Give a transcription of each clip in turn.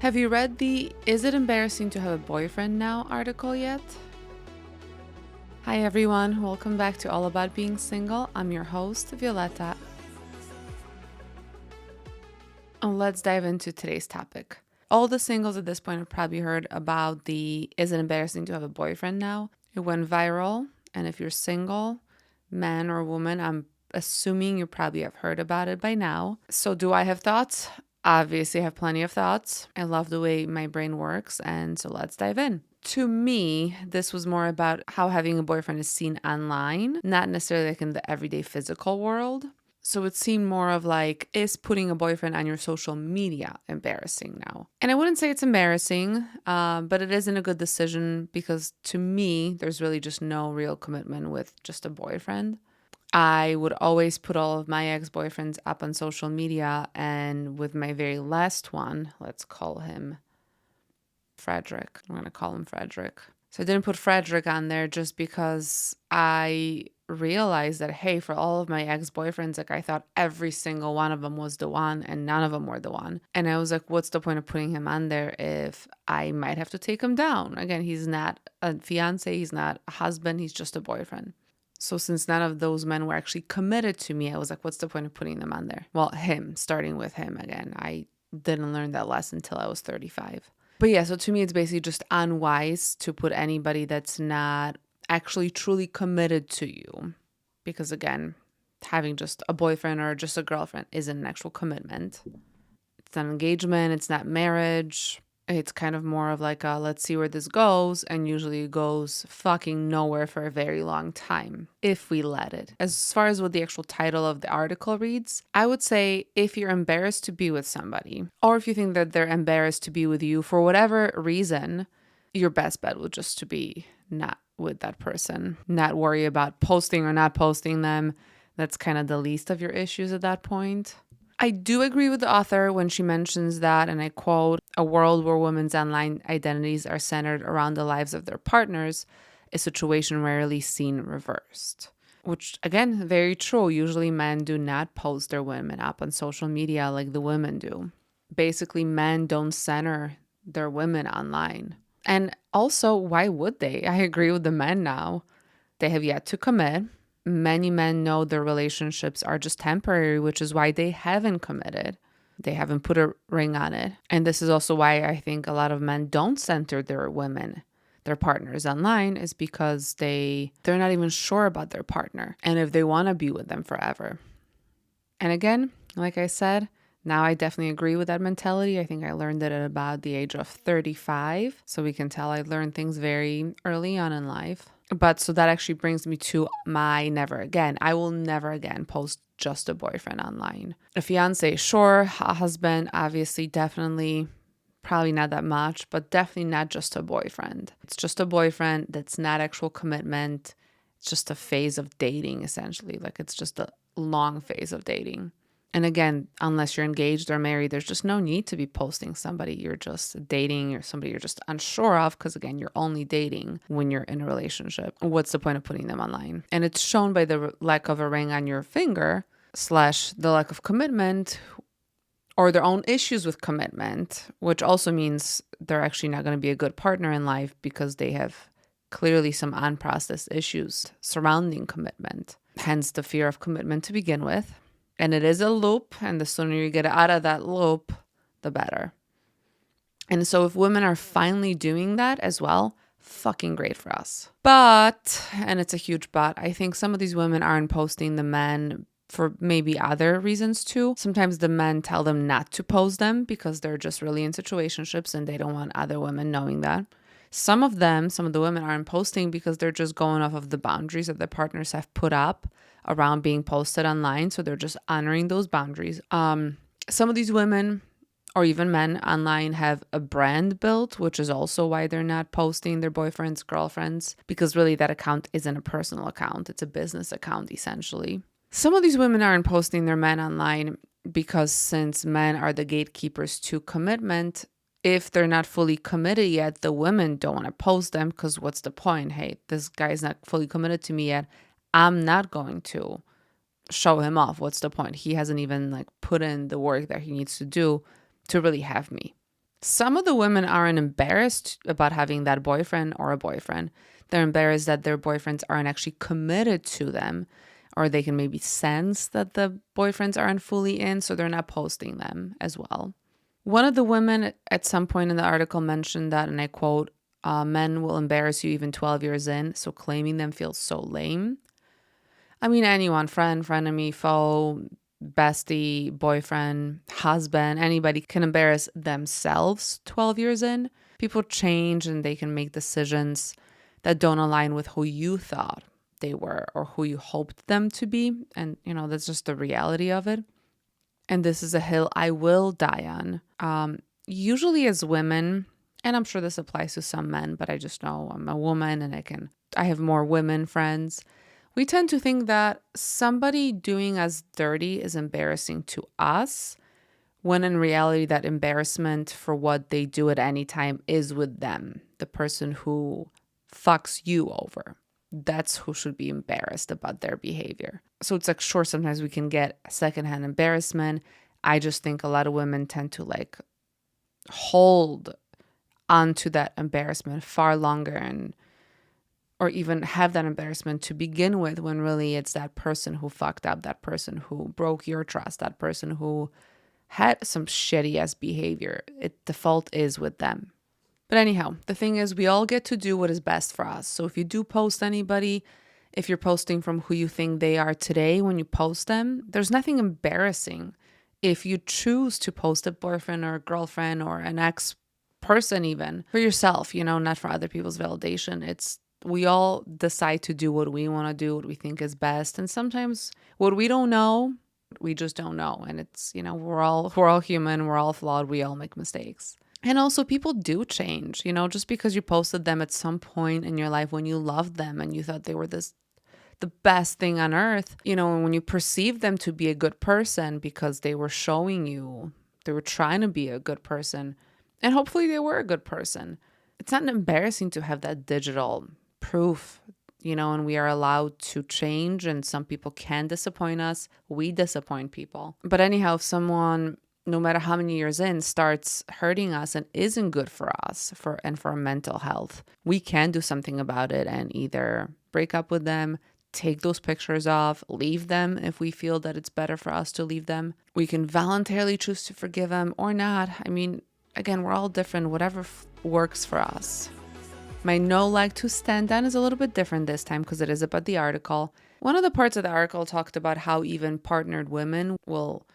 Have you read the "Is it embarrassing to have a boyfriend now" article yet? Hi everyone, welcome back to All About Being Single. I'm your host, Violetta. And let's dive into today's topic. All the singles at this point have probably heard about the "Is it embarrassing to have a boyfriend now?" It went viral, and if you're single, man or woman, I'm assuming you probably have heard about it by now. So do I have thoughts? Obviously, I have plenty of thoughts. I love the way my brain works, and so let's dive in. To me, this was more about how having a boyfriend is seen online, not necessarily like in the everyday physical world. So it seemed more of like, is putting a boyfriend on your social media embarrassing now? And I wouldn't say it's embarrassing, but it isn't a good decision because to me, there's really just no real commitment with just a boyfriend. I would always put all of my ex-boyfriends up on social media, and with my very last one, let's call him Frederick. I'm going to call him Frederick. So I didn't put Frederick on there just because I realized that, hey, for all of my ex-boyfriends, like I thought every single one of them was the one and none of them were the one. And I was like, what's the point of putting him on there if I might have to take him down? Again, he's not a fiance, he's not a husband, he's just a boyfriend. So since none of those men were actually committed to me, I was like, what's the point of putting them on there? Well, him, starting with him again. I didn't learn that lesson until I was 35. But yeah, so to me, it's basically just unwise to put anybody that's not actually truly committed to you. Because again, having just a boyfriend or just a girlfriend isn't an actual commitment. It's not engagement, it's not marriage. It's kind of more of like a let's see where this goes, and usually it goes fucking nowhere for a very long time, if we let it. As far as what the actual title of the article reads, I would say if you're embarrassed to be with somebody, or if you think that they're embarrassed to be with you for whatever reason, your best bet would just to be not with that person, not worry about posting or not posting them. That's kind of the least of your issues at that point. I do agree with the author when she mentions that, and I quote, "A world where women's online identities are centered around the lives of their partners, a situation rarely seen reversed." Which, again, very true. Usually men do not post their women up on social media like the women do. Basically, men don't center their women online. And also, why would they? I agree with the men now. They have yet to commit. Many men know their relationships are just temporary, which is why they haven't committed. They haven't put a ring on it. And this is also why I think a lot of men don't center their women, their partners online, is because they're not even sure about their partner and if they want to be with them forever. And again, like I said, now I definitely agree with that mentality. I think I learned it at about the age of 35. So we can tell I learned things very early on in life. But so that actually brings me to my never again. I will never again post just a boyfriend online. A fiance, sure. A husband, obviously, definitely, probably not that much, but definitely not just a boyfriend. It's just a boyfriend that's not actual commitment. It's just a phase of dating, essentially. Like it's just a long phase of dating. And again, unless you're engaged or married, there's just no need to be posting somebody you're just dating or somebody you're just unsure of, because again, you're only dating when you're in a relationship. What's the point of putting them online? And it's shown by the lack of a ring on your finger / the lack of commitment or their own issues with commitment, which also means they're actually not going to be a good partner in life because they have clearly some unprocessed issues surrounding commitment, hence the fear of commitment to begin with. And it is a loop, and the sooner you get out of that loop, the better. And so if women are finally doing that as well, fucking great for us. But, and it's a huge but, I think some of these women aren't posting the men for maybe other reasons too. Sometimes the men tell them not to post them because they're just really in situationships and they don't want other women knowing that. Some of the women aren't posting because they're just going off of the boundaries that their partners have put up around being posted online. So they're just honoring those boundaries. Some of these women or even men online have a brand built, which is also why they're not posting their boyfriends, girlfriends, because really that account isn't a personal account. It's a business account, essentially. Some of these women aren't posting their men online because since men are the gatekeepers to commitment, if they're not fully committed yet, the women don't want to post them because what's the point? Hey, this guy's not fully committed to me yet. I'm not going to show him off. What's the point? He hasn't even put in the work that he needs to do to really have me. Some of the women aren't embarrassed about having that boyfriend or a boyfriend. They're embarrassed that their boyfriends aren't actually committed to them, or they can maybe sense that the boyfriends aren't fully in, so they're not posting them as well. One of the women at some point in the article mentioned that, and I quote, men will embarrass you even 12 years in, so claiming them feels so lame. I mean, anyone, friend, frenemy, foe, bestie, boyfriend, husband, anybody can embarrass themselves 12 years in. People change and they can make decisions that don't align with who you thought they were or who you hoped them to be. And, that's just the reality of it. And this is a hill I will die on. Usually as women, and I'm sure this applies to some men, but I just know I'm a woman and I have more women friends. We tend to think that somebody doing us dirty is embarrassing to us, when in reality, that embarrassment for what they do at any time is with them, the person who fucks you over. That's who should be embarrassed about their behavior. So it's like, sure, sometimes we can get secondhand embarrassment. I just think a lot of women tend to hold onto that embarrassment far longer or even have that embarrassment to begin with, when really it's that person who fucked up, that person who broke your trust, that person who had some shitty ass behavior. The fault is with them. But anyhow, the thing is, we all get to do what is best for us. So if you do post anybody, if you're posting from who you think they are today when you post them, there's nothing embarrassing. If you choose to post a boyfriend or a girlfriend or an ex person, even for yourself, not for other people's validation, we all decide to do what we want to do, what we think is best. And sometimes what we don't know, we just don't know. And we're all human, we're all flawed, we all make mistakes. And also people do change, just because you posted them at some point in your life when you loved them and you thought they were the best thing on earth, and when you perceive them to be a good person because they were showing you, they were trying to be a good person, and hopefully they were a good person. It's not embarrassing to have that digital proof, and we are allowed to change, and some people can disappoint us. We disappoint people. But anyhow, if someone, no matter how many years in, starts hurting us and isn't good for us for our mental health, we can do something about it and either break up with them, take those pictures off, leave them if we feel that it's better for us to leave them. We can voluntarily choose to forgive them or not. I mean, again, we're all different, whatever works for us. My no leg to stand on is a little bit different this time because it is about the article. One of the parts of the article talked about how even partnered women will,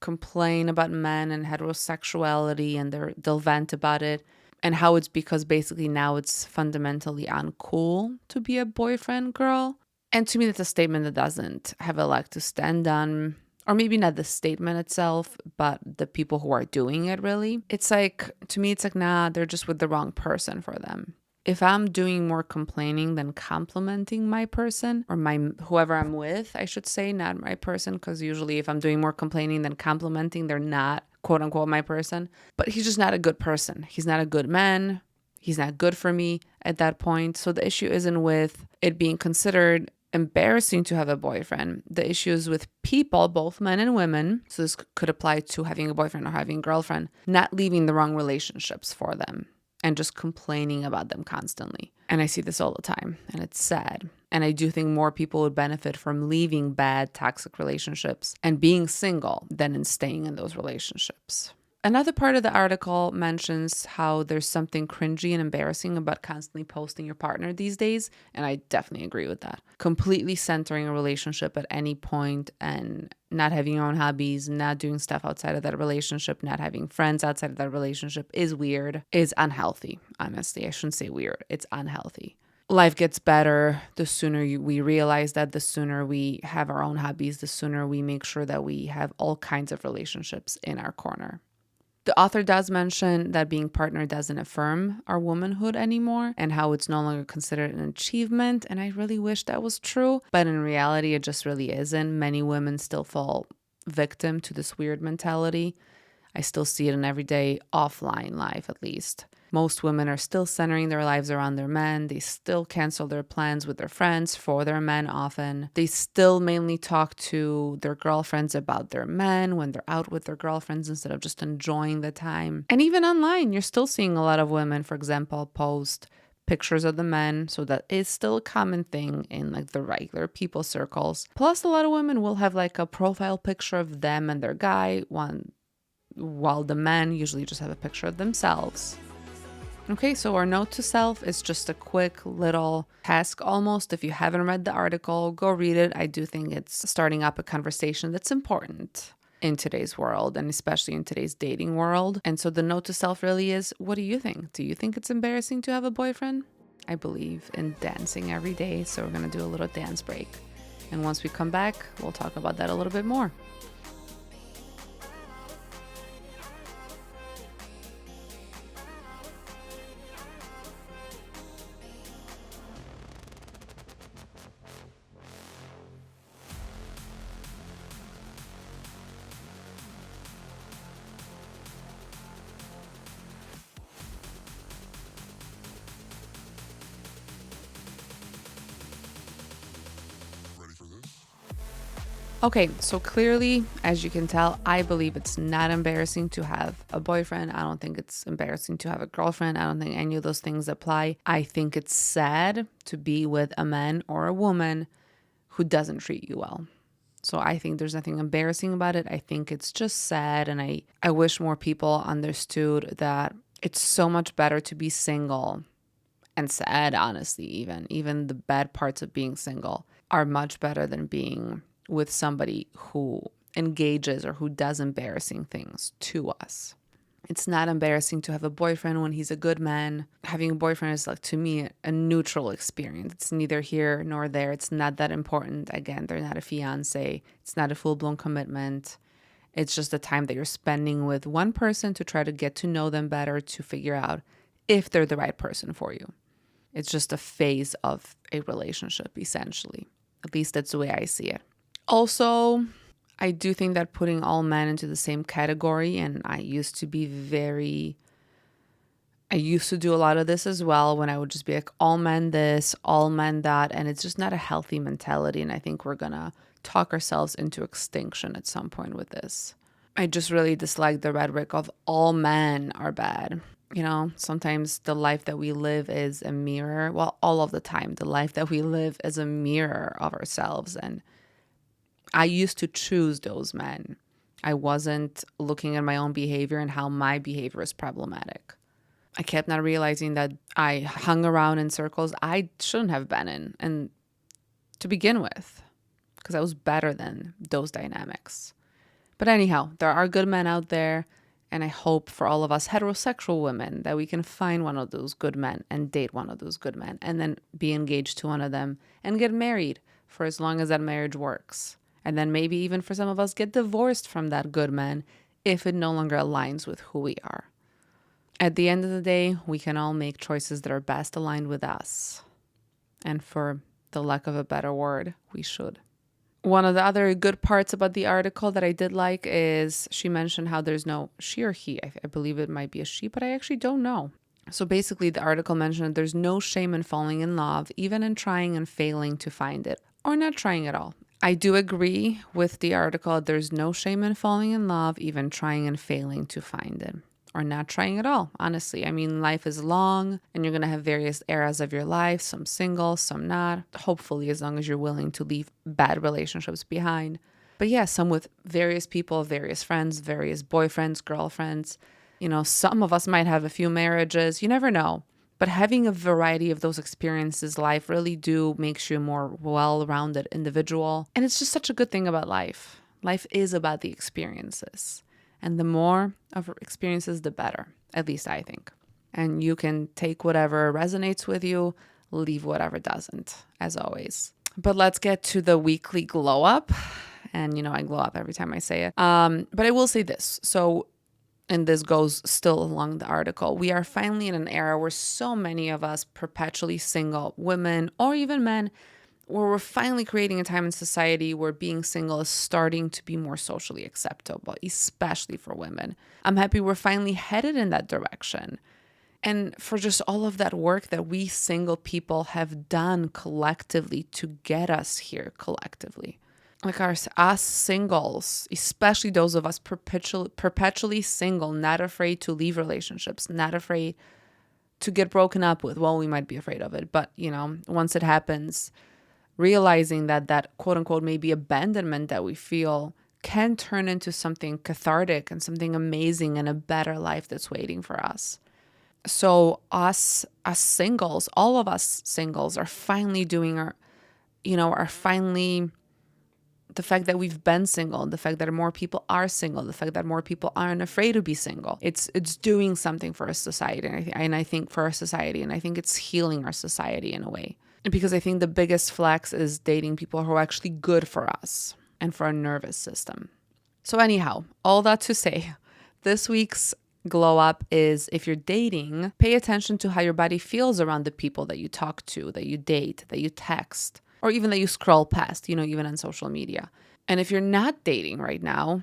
complain about men and heterosexuality, and they'll vent about it, and how it's because basically now it's fundamentally uncool to be a boyfriend girl. And to me, that's a statement that doesn't have a leg to stand on, or maybe not the statement itself, but the people who are doing it really. To me, it's like, nah, they're just with the wrong person for them. If I'm doing more complaining than complimenting my person, or whoever I'm with, I should say, not my person, because usually if I'm doing more complaining than complimenting, they're not quote unquote my person. But he's just not a good person. He's not a good man. He's not good for me at that point. So the issue isn't with it being considered embarrassing to have a boyfriend. The issue is with people, both men and women. So this could apply to having a boyfriend or having a girlfriend, not leaving the wrong relationships for them and just complaining about them constantly. And I see this all the time, and it's sad. And I do think more people would benefit from leaving bad, toxic relationships and being single than in staying in those relationships. Another part of the article mentions how there's something cringy and embarrassing about constantly posting your partner these days, and I definitely agree with that. Completely centering a relationship at any point and not having your own hobbies, not doing stuff outside of that relationship, not having friends outside of that relationship is weird, is unhealthy. Honestly, I shouldn't say weird, it's unhealthy. Life gets better the sooner we realize that, the sooner we have our own hobbies, the sooner we make sure that we have all kinds of relationships in our corner. The author does mention that being partnered doesn't affirm our womanhood anymore and how it's no longer considered an achievement. And I really wish that was true. But in reality, it just really isn't. Many women still fall victim to this weird mentality. I still see it in everyday offline life, at least. Most women are still centering their lives around their men. They still cancel their plans with their friends for their men often. They still mainly talk to their girlfriends about their men when they're out with their girlfriends instead of just enjoying the time. And even online, you're still seeing a lot of women, for example, post pictures of the men. So that is still a common thing in like the regular people circles. Plus, a lot of women will have like a profile picture of them and their guy, while the men usually just have a picture of themselves. Okay, so our note to self is just a quick little task almost. If you haven't read the article, go read it. I do think it's starting up a conversation that's important in today's world, and especially in today's dating world. And so the note to self really is, what do you think? Do you think it's embarrassing to have a boyfriend? I believe in dancing every day, so we're going to do a little dance break. And once we come back, we'll talk about that a little bit more. Okay, so clearly, as you can tell, I believe it's not embarrassing to have a boyfriend. I don't think it's embarrassing to have a girlfriend. I don't think any of those things apply. I think it's sad to be with a man or a woman who doesn't treat you well. So I think there's nothing embarrassing about it. I think it's just sad. And I wish more people understood that it's so much better to be single and sad, honestly, even the bad parts of being single are much better than being with somebody who engages or who does embarrassing things to us. It's not embarrassing to have a boyfriend when he's a good man. Having a boyfriend is, like, to me, a neutral experience. It's neither here nor there. It's not that important. Again, they're not a fiance. It's not a full-blown commitment. It's just the time that you're spending with one person to try to get to know them better, to figure out if they're the right person for you. It's just a phase of a relationship, essentially. At least that's the way I see it. Also, I do think that putting all men into the same category, and I used to do a lot of this as well, when I would just be like, all men this, all men that, and it's just not a healthy mentality, and I think we're gonna talk ourselves into extinction at some point with this. I just really dislike the rhetoric of all men are bad. You know, sometimes the life that we live is a mirror. Well, all of the time, the life that we live is a mirror of ourselves. And I used to choose those men. I wasn't looking at my own behavior and how my behavior is problematic. I kept not realizing that I hung around in circles I shouldn't have been in, and to begin with, because I was better than those dynamics. But anyhow, there are good men out there, and I hope for all of us heterosexual women that we can find one of those good men and date one of those good men and then be engaged to one of them and get married for as long as that marriage works. And then maybe even for some of us get divorced from that good man if it no longer aligns with who we are. At the end of the day, we can all make choices that are best aligned with us. And for the lack of a better word, we should. One of the other good parts about the article that I did like is she mentioned how there's no she or he. I believe it might be a she, but I actually don't know. So basically, the article mentioned there's no shame in falling in love, even in trying and failing to find it, or not trying at all. I do agree with the article. There's no shame in falling in love, even trying and failing to find it, or not trying at all, honestly. I mean, life is long and you're going to have various eras of your life, some single, some not. Hopefully, as long as you're willing to leave bad relationships behind. But yeah, some with various people, various friends, various boyfriends, girlfriends. You know, some of us might have a few marriages. You never know. But having a variety of those experiences, life really do makes you a more well-rounded individual. And it's just such a good thing about life. Life is about the experiences. And the more of experiences, the better, at least I think. And you can take whatever resonates with you, leave whatever doesn't, as always. But let's get to the weekly glow up. And, you know, I glow up every time I say it. But I will say this. So, and this goes still along the article, we are finally in an era where so many of us perpetually single women or even men, where we're finally creating a time in society where being single is starting to be more socially acceptable, especially for women. I'm happy we're finally headed in that direction. And for just all of that work that we single people have done collectively to get us here collectively. Like us singles, especially those of us perpetually single, not afraid to leave relationships, not afraid to get broken up with. Well, we might be afraid of it, but once it happens, realizing that quote unquote maybe abandonment that we feel can turn into something cathartic and something amazing and a better life that's waiting for us. So us as singles, all of us singles are finally doing are finally, the fact that we've been single, the fact that more people are single, the fact that more people aren't afraid to be single, it's doing something for our society. And I think for our society, and I think it's healing our society in a way. Because I think the biggest flex is dating people who are actually good for us and for our nervous system. So anyhow, all that to say, this week's glow up is, if you're dating, pay attention to how your body feels around the people that you talk to, that you date, that you text, or even that you scroll past, even on social media. And if you're not dating right now,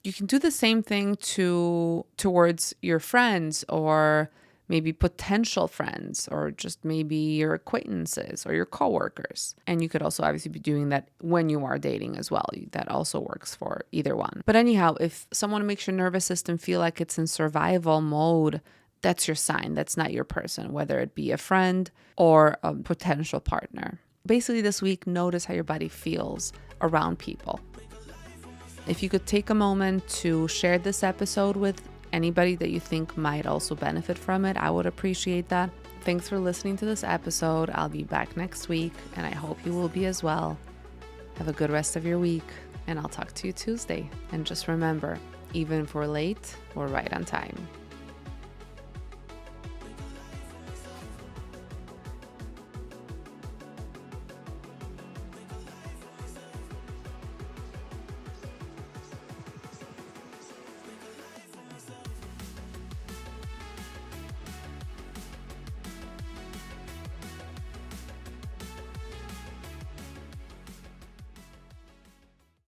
you can do the same thing towards your friends, or maybe potential friends, or just maybe your acquaintances or your coworkers. And you could also obviously be doing that when you are dating as well. That also works for either one. But anyhow, if someone makes your nervous system feel like it's in survival mode, that's your sign. That's not your person, whether it be a friend or a potential partner. Basically, this week, notice how your body feels around people. If you could take a moment to share this episode with anybody that you think might also benefit from it, I would appreciate that. Thanks for listening to this episode. I'll be back next week, and I hope you will be as well. Have a good rest of your week, and I'll talk to you Tuesday. And just remember, even if we're late, we're right on time.